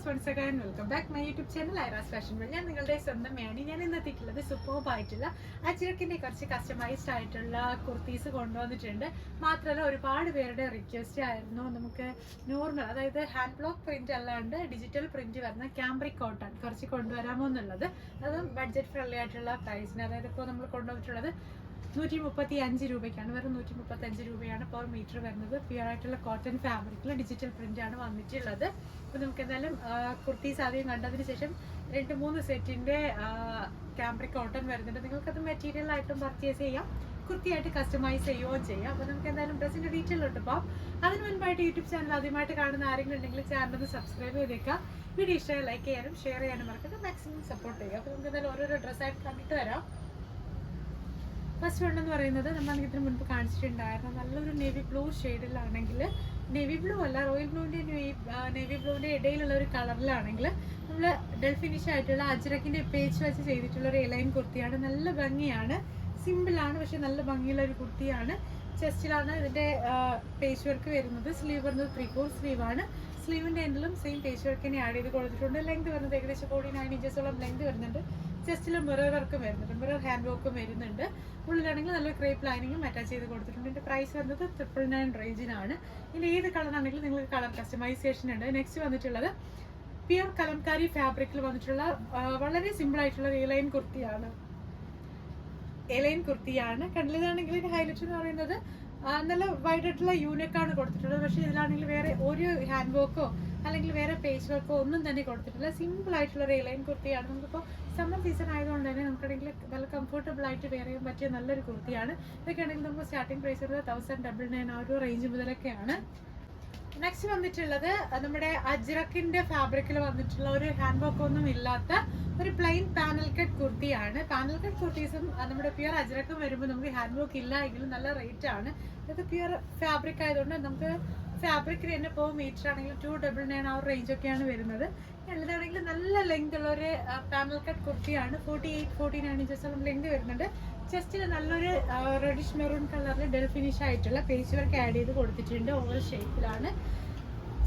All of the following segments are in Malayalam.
once again. Welcome back my YouTube channel Ira's Fashion World. ഞാൻ നിങ്ങളുടെ സ്വന്തം മേണി. ഞാൻ ഇന്ന് എത്തിയിട്ടുള്ളത് സൂപ്പർബ് ആയിട്ടുള്ള അജ്രക്കിന്റെ കുറച്ച് കസ്റ്റമൈസ്ഡ് ആയിട്ടുള്ള കുർത്തീസ് കൊണ്ടുവന്നിട്ടുണ്ട്. മാത്രമല്ല ഒരുപാട് പേരുടെ റിക്വസ്റ്റ് ആയിരുന്നു നമുക്ക് നോർമൽ, അതായത് ഹാൻഡ് ബ്ലോക്ക് പ്രിന്റ് അല്ലാണ്ട് ഡിജിറ്റൽ പ്രിന്റ് വരുന്ന ക്യാമ്പ്രിക് കോട്ടൺ കുറച്ച് കൊണ്ടുവരാമോ എന്നുള്ളത്. അതും ബഡ്ജറ്റ് ഫ്രണ്ട്ലി ആയിട്ടുള്ള പ്രൈസിന്. അതായത് ഇപ്പോൾ നമ്മൾ കൊണ്ടുവന്നിട്ടുള്ളത് 135 രൂപയ്ക്കാണ്. വെറും 135 രൂപയാണ് പെർ മീറ്റർ വരുന്നത്. പ്യുവർ ആയിട്ടുള്ള കോട്ടൺ ഫാബ്രിക്കിൽ ഡിജിറ്റൽ പ്രിന്റ് ആണ് വന്നിട്ടുള്ളത്. അപ്പോൾ നമുക്ക് എന്തായാലും കുർത്തീസ് ആദ്യം കണ്ടതിന് ശേഷം 2-3 സെറ്റിന്റെ ക്യാമ്പ്രിക് കോട്ടൺ വരുന്നുണ്ട്. നിങ്ങൾക്കത് മെറ്റീരിയൽ ആയിട്ടും പർച്ചേസ് ചെയ്യാം, കുർത്തിയായിട്ട് കസ്റ്റമൈസ് ചെയ്യുകയും ചെയ്യാം. അപ്പോൾ നമുക്ക് എന്തായാലും ഡ്രസ്സിന്റെ ഡീറ്റെയിലോട്ട് പോകാം. അതിന് മുൻപായിട്ട് യൂട്യൂബ് ചാനൽ ആദ്യമായിട്ട് കാണുന്ന ആരെങ്കിലും ഉണ്ടെങ്കിൽ ചാനൽ ഒന്ന് സബ്സ്ക്രൈബ് ചെയ്തേക്കാം. വീഡിയോ ഇഷ്ടമായി ലൈക്ക് ചെയ്യാനും ഷെയർ ചെയ്യാനും മറക്കട്ടെ. മാക്സിമം സപ്പോർട്ട് ചെയ്യുക. അപ്പോൾ നമുക്ക് എന്തായാലും ഓരോരോ ഡ്രസ്സായിട്ട് കണ്ടിട്ട് വരാം. ഫസ്റ്റ് വൺ എന്ന് പറയുന്നത് നമ്മൾ ഇതിന് മുൻപ് കാണിച്ചിട്ടുണ്ടായിരുന്നു. നല്ലൊരു നേവി ബ്ലൂ ഷെയ്ഡിലാണെങ്കിൽ, നേവി ബ്ലൂ അല്ല, റോയൽ ബ്ലൂവിൻ്റെ നേവി ബ്ലൂവിൻ്റെ ഇടയിലുള്ള ഒരു കളറിലാണെങ്കിൽ നമ്മൾ ഡെൽ ഫിനിഷ് ആയിട്ടുള്ള അജ്രക്കിൻ്റെ പേച്ച് വെച്ച് ചെയ്തിട്ടുള്ള ഒരു എലൈൻ കുർത്തിയാണ്. നല്ല ഭംഗിയാണ്, സിമ്പിളാണ്, പക്ഷെ നല്ല ഭംഗിയുള്ള ഒരു കുർത്തിയാണ്. ചെസ്റ്റിലാണ് ഇതിൻ്റെ പേച്ച് വർക്ക് വരുന്നത്. സ്ലീവ് വരുന്നത് 3/4 സ്ലീവാണ്. സ്ലീവിൻ്റെ എൻഡിലും സെയിം പേച്ച് വർക്കിനെ ആഡ് ചെയ്ത് കൊടുത്തിട്ടുണ്ട്. ലെങ്ത് വരുന്നത് ഏകദേശം 49 ഇഞ്ചസോളം ലെങ്ത് വരുന്നുണ്ട്. ചെസ്റ്റിൽ മിറർ വർക്കും വരുന്നുണ്ട്, മിറർ ഹാൻഡ് വർക്കും വരുന്നുണ്ട്. ഉള്ളിലാണെങ്കിൽ നല്ല ക്രേപ്പ് ലൈനിങ്ങും അറ്റാച്ച് ചെയ്ത് കൊടുത്തിട്ടുണ്ട്. ഇതിൻ്റെ പ്രൈസ് വരുന്നത് 999 റേഞ്ചിനാണ്. ഇനി ഏത് കളറാണെങ്കിലും നിങ്ങൾക്ക് കളർ കസ്റ്റമൈസേഷൻ ഉണ്ട്. നെക്സ്റ്റ് വന്നിട്ടുള്ളത് പ്യുർ കലംകാരി ഫാബ്രിക്കിൽ വന്നിട്ടുള്ള വളരെ സിമ്പിൾ ആയിട്ടുള്ള എലൈൻ കുർത്തിയാണ്. കണ്ടില്ലാണെങ്കിൽ ഇതിൻ്റെ ഹൈലൈറ്റ് എന്ന് പറയുന്നത് നല്ല വൈഡ് ആയിട്ടുള്ള യൂണിക്കാണ് കൊടുത്തിട്ടുള്ളത്. പക്ഷേ ഇതിലാണെങ്കിൽ വേറെ ഒരു ഹാൻഡ് വർക്കോ അല്ലെങ്കിൽ വേറെ പേജ് വർക്കോ ഒന്നും തന്നെ കൊടുത്തിട്ടില്ല. സിമ്പിൾ ആയിട്ടുള്ള ഒരു എലൈൻ കുർത്തിയാണ്. നമുക്കിപ്പോൾ സമ്മർ സീസൺ ആയതുകൊണ്ട് തന്നെ നമുക്കാണെങ്കിൽ നല്ല കംഫർട്ടബിൾ ആയിട്ട് വെയർ ചെയ്യാൻ പറ്റിയ നല്ലൊരു കുർത്തിയാണ്. ഇതൊക്കെയാണെങ്കിൽ നമുക്ക് സ്റ്റാർട്ടിംഗ് പ്രൈസ് വരുന്നത് 1099 ആ ഒരു റേഞ്ച് മുതലൊക്കെയാണ്. നെക്സ്റ്റ് വന്നിട്ടുള്ളത് നമ്മുടെ അജ്രക്കിന്റെ ഫാബ്രിക്കിൽ വന്നിട്ടുള്ള ഒരു ഹാൻഡ് വർക്ക് ഒന്നും ഇല്ലാത്ത ഒരു പ്ലെയിൻ പാനൽ കട്ട് കുർത്തിയാണ്. പാനൽ കട്ട് കുർത്തീസും നമ്മുടെ പ്യുർ അജ്രക്കും വരുമ്പോൾ നമുക്ക് ഹാൻഡ് വർക്ക് ഇല്ല എങ്കിലും നല്ല റേറ്റ് ആണ്. ഇത് പ്യുർ ഫാബ്രിക് ആയതുകൊണ്ട് നമുക്ക് ഫാബ്രിക്കിന് തന്നെ പെർ മീറ്റർ ആണെങ്കിൽ 299 ആ ഒരു റേഞ്ചൊക്കെയാണ് വരുന്നത്. ഇതാണെങ്കിൽ നല്ല ലെങ്ത് ഉള്ള ഒരു പാനൽ കട്ട് കുർത്തിയാണ്. 48-49 ഇഞ്ചസോളം ലെങ്ത് വരുന്നുണ്ട്. ചെസ്റ്റിൽ നല്ലൊരു റെഡിഷ് മെറൂൺ കളറിൽ ഡെൽ ഫിനിഷ് ആയിട്ടുള്ള പേച്ച് വർക്ക് ആഡ് ചെയ്ത് കൊടുത്തിട്ടുണ്ട്. ഓവൽ ഷേപ്പിലാണ്.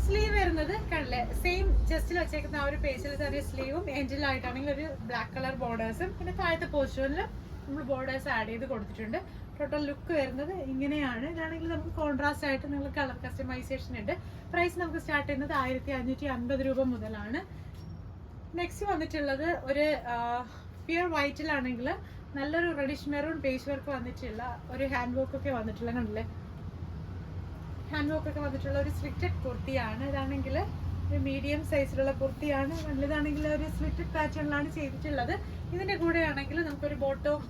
സ്ലീവ് വരുന്നത് കണ്ടില്ലേ, സെയിം ചെസ്റ്റിൽ വെച്ചേക്കുന്ന ആ ഒരു പേജിൽ ചെറിയ സ്ലീവും എൻഡിലായിട്ടാണെങ്കിൽ ഒരു ബ്ലാക്ക് കളർ ബോർഡേഴ്സും പിന്നെ താഴത്തെ പോർഷനിൽ നമ്മൾ ബോർഡേഴ്സ് ആഡ് ചെയ്ത് കൊടുത്തിട്ടുണ്ട്. ടോട്ടൽ ലുക്ക് വരുന്നത് ഇങ്ങനെയാണ്. ഇതാണെങ്കിൽ നമുക്ക് കോൺട്രാസ്റ്റ് ആയിട്ട് നിങ്ങൾ കളർ കസ്റ്റമൈസേഷൻ ഉണ്ട്. പ്രൈസ് നമുക്ക് സ്റ്റാർട്ട് ചെയ്യുന്നത് 1550 രൂപ മുതലാണ്. നെക്സ്റ്റ് വന്നിട്ടുള്ളത് ഒരു പ്യുർ വൈറ്റിലാണെങ്കിൽ നല്ലൊരു റെഡിഷ് മെറൂൺ പേജ് വർക്ക് വന്നിട്ടുള്ള ഒരു ഹാൻഡ് വർക്കൊക്കെ വന്നിട്ടുള്ള കണ്ടില്ലേ, ഹാൻഡ് വർക്കൊക്കെ വന്നിട്ടുള്ള ഒരു സ്ലിറ്റഡ് കുർത്തിയാണ്. ഇതാണെങ്കിൽ ഒരു മീഡിയം സൈസിലുള്ള കുർത്തിയാണ്. ഇതാണെങ്കിൽ ഒരു സ്ലിറ്റഡ് പാറ്റേണിലാണ് ചെയ്തിട്ടുള്ളത്. ഇതിൻ്റെ കൂടെ ആണെങ്കിൽ നമുക്കൊരു ബോട്ടവും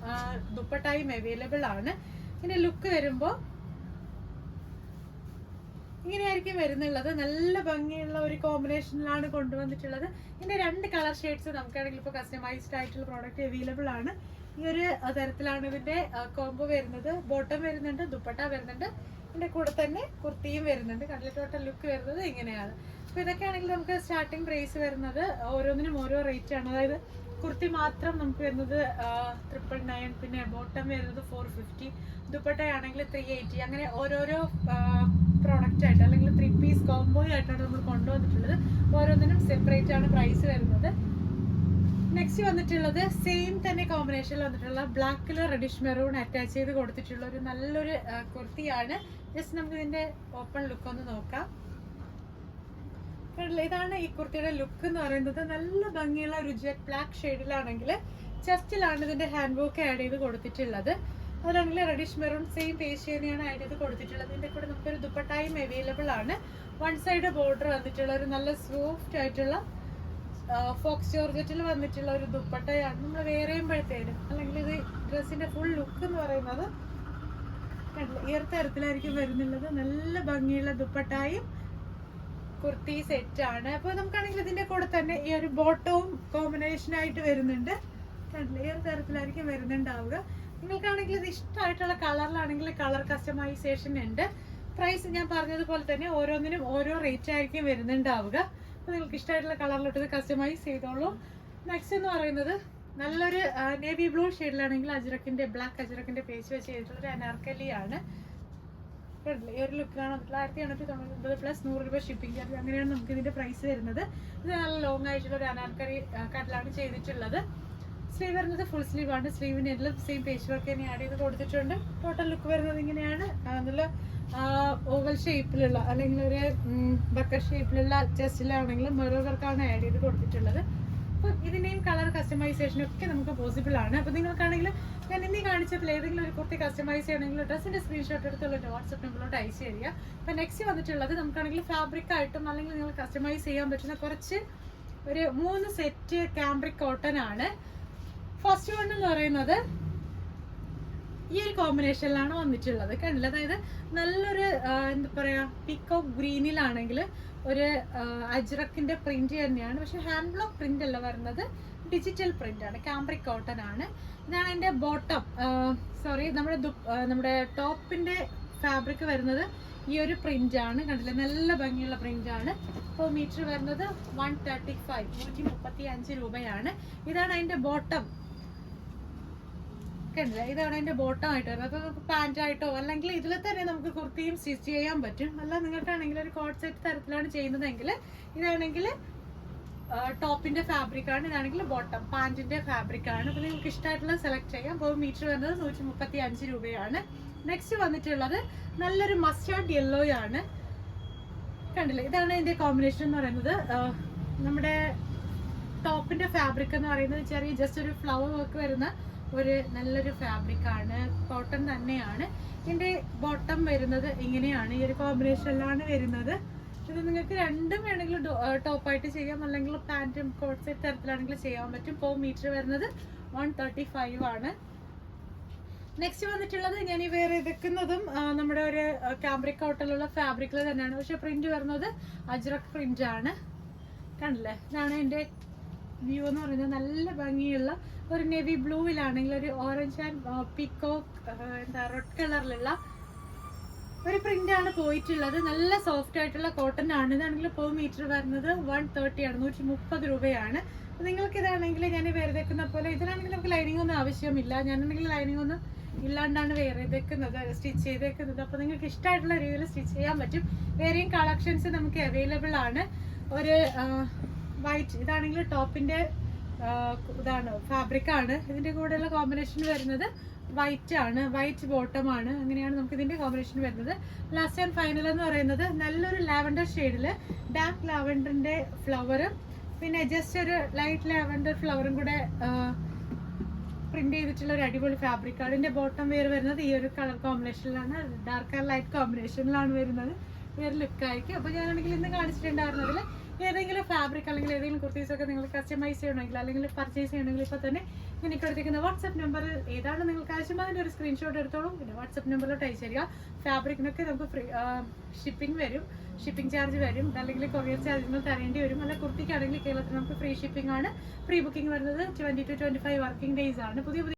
ദുപ്പട്ടായും അവൈലബിൾ ആണ്. ഇതിൻ്റെ ലുക്ക് വരുമ്പോൾ ഇങ്ങനെയായിരിക്കും വരുന്നുള്ളത്. നല്ല ഭംഗിയുള്ള ഒരു കോമ്പിനേഷനിലാണ് കൊണ്ടുവന്നിട്ടുള്ളത്. ഇതിൻ്റെ 2 കളർ ഷെയ്ഡ്സ് നമുക്കാണെങ്കിൽ ഇപ്പോൾ കസ്റ്റമൈസ്ഡ് ആയിട്ടുള്ള പ്രോഡക്റ്റ് അവൈലബിൾ ആണ്. ഈ ഒരു തരത്തിലാണ് ഇതിൻ്റെ കോംബോ വരുന്നത്. ബോട്ടം വരുന്നുണ്ട്, ദുപ്പട്ട വരുന്നുണ്ട്, ഇതിൻ്റെ കൂടെ തന്നെ കുർത്തിയും വരുന്നുണ്ട്. കണ്ടിട്ട് ടോട്ടൽ ലുക്ക് വരുന്നത് ഇങ്ങനെയാണ്. അപ്പോൾ ഇതൊക്കെയാണെങ്കിൽ നമുക്ക് സ്റ്റാർട്ടിംഗ് പ്രൈസ് വരുന്നത് ഓരോന്നിനും ഓരോ റേറ്റ് ആണ്. അതായത് കുർത്തി മാത്രം നമുക്ക് വരുന്നത് 999, പിന്നെ ബോട്ടം വരുന്നത് 450, ദുപ്പട്ടയാണെങ്കിൽ 380. അങ്ങനെ ഓരോരോ പ്രോഡക്റ്റ് ആയിട്ട് അല്ലെങ്കിൽ 3 പീസ് കോംബോ ആയിട്ടാണ് നമ്മൾ കൊണ്ടുവന്നിട്ടുള്ളത്. ഓരോന്നിനും സെപ്പറേറ്റ് ആണ് പ്രൈസ് വരുന്നത്. നെക്സ്റ്റ് വന്നിട്ടുള്ളത് സെയിം തന്നെ കോമ്പിനേഷനിൽ വന്നിട്ടുള്ള ബ്ലാക്കിൽ റെഡിഷ് മെറൂൺ അറ്റാച്ച് ചെയ്ത് കൊടുത്തിട്ടുള്ള ഒരു നല്ലൊരു കുർത്തിയാണ്. ജസ്റ്റ് നമുക്ക് ഇതിന്റെ ഓപ്പൺ ലുക്ക് ഒന്ന് നോക്കാം. ഇതാണ് ഈ കുർത്തിയുടെ ലുക്ക് എന്ന് പറയുന്നത്. നല്ല ഭംഗിയുള്ള ഒരു ജെറ്റ് ബ്ലാക്ക് ഷെയ്ഡിലാണെങ്കിൽ ചെസ്റ്റിലാണ് ഇതിന്റെ ഹാൻഡ് വർക്ക് ആഡ് ചെയ്ത് കൊടുത്തിട്ടുള്ളത്. അതിലാണെങ്കിൽ റെഡിഷ് മെറൂൺ സെയിം പേജ് തന്നെയാണ് ആഡ് ചെയ്ത് കൊടുത്തിട്ടുള്ളത്. ഇതിന്റെ കൂടെ നമുക്കൊരു ദുപ്പട്ടായും അവൈലബിൾ ആണ്. വൺ സൈഡ് ബോർഡർ വന്നിട്ടുള്ള ഒരു നല്ല സോഫ്റ്റ് ആയിട്ടുള്ള ഫോക്സ് ജോർജറ്റിൽ വന്നിട്ടുള്ള ഒരു ദുപ്പട്ടയാണ്. നമ്മൾ വെയർ ചെയ്യുമ്പോഴത്തേനും അല്ലെങ്കിൽ ഇത് ഡ്രസ്സിന്റെ ഫുൾ ലുക്ക് എന്ന് പറയുന്നത് ഈ ഒരു തരത്തിലായിരിക്കും വരുന്നുള്ളത്. നല്ല ഭംഗിയുള്ള ദുപ്പട്ടായും കുർത്തി സെറ്റ് ആണ്. അപ്പോൾ നമുക്കാണെങ്കിൽ ഇതിന്റെ കൂടെ തന്നെ ഈ ഒരു ബോട്ടവും കോമ്പിനേഷൻ ആയിട്ട് വരുന്നുണ്ട്. ഈ ഒരു തരത്തിലായിരിക്കും വരുന്നുണ്ടാവുക. നിങ്ങൾക്കാണെങ്കിൽ ഇത് ഇഷ്ടമായിട്ടുള്ള കളറിലാണെങ്കിൽ കളർ കസ്റ്റമൈസേഷൻ ഉണ്ട്. പ്രൈസ് ഞാൻ പറഞ്ഞതുപോലെ തന്നെ ഓരോന്നിനും ഓരോ റേറ്റ് ആയിരിക്കും വരുന്നുണ്ടാവുക. അപ്പോൾ നിങ്ങൾക്ക് ഇഷ്ടമായിട്ടുള്ള കളറിലോട്ട് ഇത് കസ്റ്റമൈസ് ചെയ്തോളൂ. നെക്സ്റ്റ് എന്ന് പറയുന്നത് നല്ലൊരു നേവി ബ്ലൂ ഷെയ്ഡിലാണെങ്കിൽ ബ്ലാക്ക് അജ്രക്കിന്റെ പേജ് വെച്ച് ചെയ്തിട്ടുള്ളൊരു അനാർക്കലിയാണ്. കണ്ടില്ലേ ഈ ഒരു ലുക്കിലാണ് വന്നിട്ടുള്ളത്. 1899 പ്ലസ് 100 രൂപ ഷിപ്പിംഗ് ചാർജ്. അങ്ങനെയാണ് നമുക്ക് ഇതിന്റെ പ്രൈസ് വരുന്നത്. ഇത് നല്ല ലോങ് ആയിട്ടുള്ള ഒരു അനാർക്കലി കട്ടിലാണ് ചെയ്തിട്ടുള്ളത്. സ്ലീവ് വരുന്നത് ഫുൾ സ്ലീവ് ആണ്. സ്ലീവിന് എല്ലാം സെയിം പേജ് വർക്ക് തന്നെ ആഡ് ചെയ്ത് കൊടുത്തിട്ടുണ്ട്. ടോട്ടൽ ലുക്ക് വരുന്നത് ഇങ്ങനെയാണ്. നല്ല ഓവൽ ഷേപ്പിലുള്ള അല്ലെങ്കിൽ ഒരു ബക്കർ ഷേപ്പിലുള്ള ചെസ്റ്റിലാണെങ്കിലും മെറൂൺ വർക്കാണ് ആഡ് ചെയ്ത് കൊടുത്തിട്ടുള്ളത്. അപ്പം ഇതിൻ്റെയും കളർ കസ്റ്റമൈസേഷനും ഒക്കെ നമുക്ക് പോസിബിൾ ആണ്. അപ്പോൾ നിങ്ങൾക്കാണെങ്കിൽ ഞാൻ ഇന്നീ കാണിച്ചതിൽ ഏതെങ്കിലും ഒരു കുർത്തി കസ്റ്റമൈസ് ചെയ്യണമെങ്കിൽ ഡ്രസ്സിൻ്റെ സ്ക്രീൻഷോട്ട് എടുത്തുള്ള വാട്സപ്പ് നമ്പറിലോട്ട് അയച്ചു തരിക. അപ്പോൾ നെക്സ്റ്റ് വന്നിട്ടുള്ളത് നമുക്കാണെങ്കിൽ ഫാബ്രിക് ആയിട്ടും അല്ലെങ്കിൽ നിങ്ങൾ കസ്റ്റമൈസ് ചെയ്യാൻ പറ്റുന്ന കുറച്ച് ഒരു 3 സെറ്റ് കാംബ്രിക് കോട്ടൺ ആണ്. ഫസ്റ്റ് വൺ എന്ന് പറയുന്നത് ഈ ഒരു കോമ്പിനേഷനിലാണ് വന്നിട്ടുള്ളത്. കണ്ടില്ല, അതായത് നല്ലൊരു എന്താ പറയാ പീക്കോക്ക് ഗ്രീനിലാണെങ്കിൽ ഒരു അജ്രക്കിന്റെ പ്രിന്റ് തന്നെയാണ്. പക്ഷെ ഹാൻഡ് ബ്ലോക്ക് പ്രിന്റ് അല്ല വരുന്നത്, ഡിജിറ്റൽ പ്രിന്റ് ആണ്. കാംബ്രിക് കോട്ടൺ ആണ്. ഇതാണ് എൻ്റെ ബോട്ടം. നമ്മുടെ ടോപ്പിന്റെ ഫാബ്രിക് വരുന്നത് ഈ ഒരു പ്രിന്റ് ആണ്. കണ്ടില്ലേ, നല്ല ഭംഗിയുള്ള പ്രിന്റ് ആണ്. അപ്പോൾ മീറ്റർ വരുന്നത് 135 രൂപയാണ്. ഇതാണ് അതിന്റെ ബോട്ടം. കണ്ടില്ല, ഇതാണ് അതിന്റെ ബോട്ടം ആയിട്ട് വരുന്നത്. അപ്പോൾ നമുക്ക് പാന്റ് ആയിട്ടോ അല്ലെങ്കിൽ ഇതിൽ തന്നെ നമുക്ക് കുർത്തിയും സ്റ്റിച്ച് ചെയ്യാൻ പറ്റും. അല്ല നിങ്ങൾക്കാണെങ്കിൽ ഒരു കോട്ട് സെറ്റ് തരത്തിലാണ് ചെയ്യുന്നതെങ്കിൽ ഇതാണെങ്കിൽ ടോപ്പിന്റെ ഫാബ്രിക് ആണ്. ഇതാണെങ്കിൽ ബോട്ടം പാന്റിന്റെ ഫാബ്രിക് ആണ്. അപ്പോൾ നിങ്ങൾക്ക് ഇഷ്ടമായിട്ടുള്ള സെലക്ട് ചെയ്യാം. അപ്പോൾ മീറ്റർ വരുന്നത് 135 രൂപയാണ്. നെക്സ്റ്റ് വന്നിട്ടുള്ളത് നല്ലൊരു മസ്റ്റാർഡ് യെല്ലോ ആണ്. കണ്ടില്ലേ, ഇതാണ് ഇതിന്റെ കോമ്പിനേഷൻ എന്ന് പറയുന്നത്. നമ്മുടെ ടോപ്പിന്റെ ഫാബ്രിക് എന്ന് പറയുന്നത് ചെറിയ ജസ്റ്റ് ഒരു ഫ്ലവർ വർക്ക് വരുന്ന ഒരു നല്ലൊരു ഫാബ്രിക് ആണ്. കോട്ടൺ തന്നെയാണ്. ഇതിന്റെ ബോട്ടം വരുന്നത് ഇങ്ങനെയാണ്. ഈ ഒരു കോമ്പിനേഷനിലാണ് വരുന്നത്. ഇത് നിങ്ങൾക്ക് രണ്ടും വേണമെങ്കിൽ ടോപ്പായിട്ട് ചെയ്യാം, അല്ലെങ്കിൽ പാന്റും കോട്ട് സെറ്റ് തരത്തിലാണെങ്കിൽ ചെയ്യാൻ പറ്റും. ഇപ്പോൾ മീറ്റർ വരുന്നത് 135 ആണ്. നെക്സ്റ്റ് വന്നിട്ടുള്ളത് ഞാൻ ഈ വേറെ എടുക്കുന്നതും നമ്മുടെ ഒരു കാംബ്രിക് കോട്ടണിലുള്ള ഫാബ്രിക്കിൽ തന്നെയാണ്. പക്ഷെ പ്രിന്റ് വരുന്നത് അജ്രക് പ്രിന്റ് ആണ്. കണ്ടില്ലേ, ഇതാണ് എൻ്റെ വ്യൂ എന്ന് പറയുന്നത്. നല്ല ഭംഗിയുള്ള ഒരു നേവി ബ്ലൂവിലാണെങ്കിൽ ഒരു ഓറഞ്ച് ആൻഡ് പീക്കോക്ക് റെഡ് കളറിലുള്ള ഒരു പ്രിന്റ് ആണ് പോയിട്ടുള്ളത്. നല്ല സോഫ്റ്റ് ആയിട്ടുള്ള കോട്ടൺ ആണ്. ഇതാണെങ്കിൽ ഇപ്പോൾ മീറ്റർ വരുന്നത് 130 ആണ്, 130 രൂപയാണ്. നിങ്ങൾക്ക് ഇതാണെങ്കിൽ ഞാൻ വേറെ വെക്കുന്ന പോലെ ഇതിനാണെങ്കിൽ നമുക്ക് ലൈനിങ് ഒന്നും ആവശ്യമില്ല. ഞാനാണെങ്കിൽ ലൈനിങ് ഒന്നും ഇല്ലാണ്ടാണ് വേറെ വെക്കുന്നത്, സ്റ്റിച്ച് ചെയ്തേക്കുന്നത്. അപ്പോൾ നിങ്ങൾക്ക് ഇഷ്ടമായിട്ടുള്ള രീതിയിൽ സ്റ്റിച്ച് ചെയ്യാൻ പറ്റും. വേറെയും കളക്ഷൻസ് നമുക്ക് അവൈലബിൾ ആണ്. ഒരു വൈറ്റ്, ഇതാണെങ്കിൽ ടോപ്പിന്റെ ഇതാണ് ഫാബ്രിക് ആണ്. ഇതിന്റെ കൂടെയുള്ള കോമ്പിനേഷൻ വരുന്നത് വൈറ്റ് ആണ്, വൈറ്റ് ബോട്ടം ആണ്. അങ്ങനെയാണ് നമുക്ക് ഇതിന്റെ കോമ്പിനേഷൻ വരുന്നത്. ലാസ്റ്റ് ആൻഡ് ഫൈനൽ എന്ന് പറയുന്നത് നല്ലൊരു ലാവൻഡർ ഷെയ്ഡില് ഡാർക്ക് ലാവൻഡറിന്റെ ഫ്ലവറും പിന്നെ ജസ്റ്റ് ഒരു ലൈറ്റ് ലാവൻഡർ ഫ്ലവറും കൂടെ പ്രിന്റ് ചെയ്തിട്ടുള്ള ഒരു അടിപൊളി ഫാബ്രിക് ആണ്. ഇതിന്റെ ബോട്ടം വെയർ വരുന്നത് ഈ ഒരു കളർ കോമ്പിനേഷനിലാണ്, ഡാർക്ക് ആൻഡ് ലൈറ്റ് കോമ്പിനേഷനിലാണ് വരുന്നത്. ഈ ഒരു ലുക്കായിരിക്കും. അപ്പോൾ ഞാനാണെങ്കിൽ ഇന്ന് കാണിച്ചിട്ടുണ്ടായിരുന്നതിൽ ഏതെങ്കിലും ഫാബ്രിക് അല്ലെങ്കിൽ ഏതെങ്കിലും കുർത്തീസ് ഒക്കെ നിങ്ങൾ കസ്റ്റമൈസ് ചെയ്യണമെങ്കിൽ അല്ലെങ്കിൽ പർച്ചേസ് ചെയ്യണമെങ്കിൽ ഇപ്പോൾ തന്നെ എനിക്ക് എടുത്തിരിക്കുന്ന വാട്സപ്പ് നമ്പറിൽ ഏതാണ് നിങ്ങൾക്ക് ആവശ്യം അതിൻ്റെ ഒരു സ്ക്രീൻഷോട്ട് എടുത്തോളും. പിന്നെ വാട്സപ്പ് നമ്പറിലോട്ട് അയച്ചു തരിക. ഫാബ്രിക്കിനൊക്കെ നമുക്ക് ഫ്രീ ഷിപ്പിംഗ് വരും, ഷിപ്പിംഗ് ചാർജ് വരും, അല്ലെങ്കിൽ കൊറിയർ ചാർജുകൾ തരേണ്ടി വരും. അല്ല കുർത്തിക്കാണെങ്കിൽ കേരളത്തിൽ നമുക്ക് ഫ്രീ ഷിപ്പിംഗ് ആണ്. പ്രീ ബുക്കിംഗ് വരുന്നത് 20 to 25 വർക്കിംഗ് ഡേയ്സ് ആണ്. പുതിയ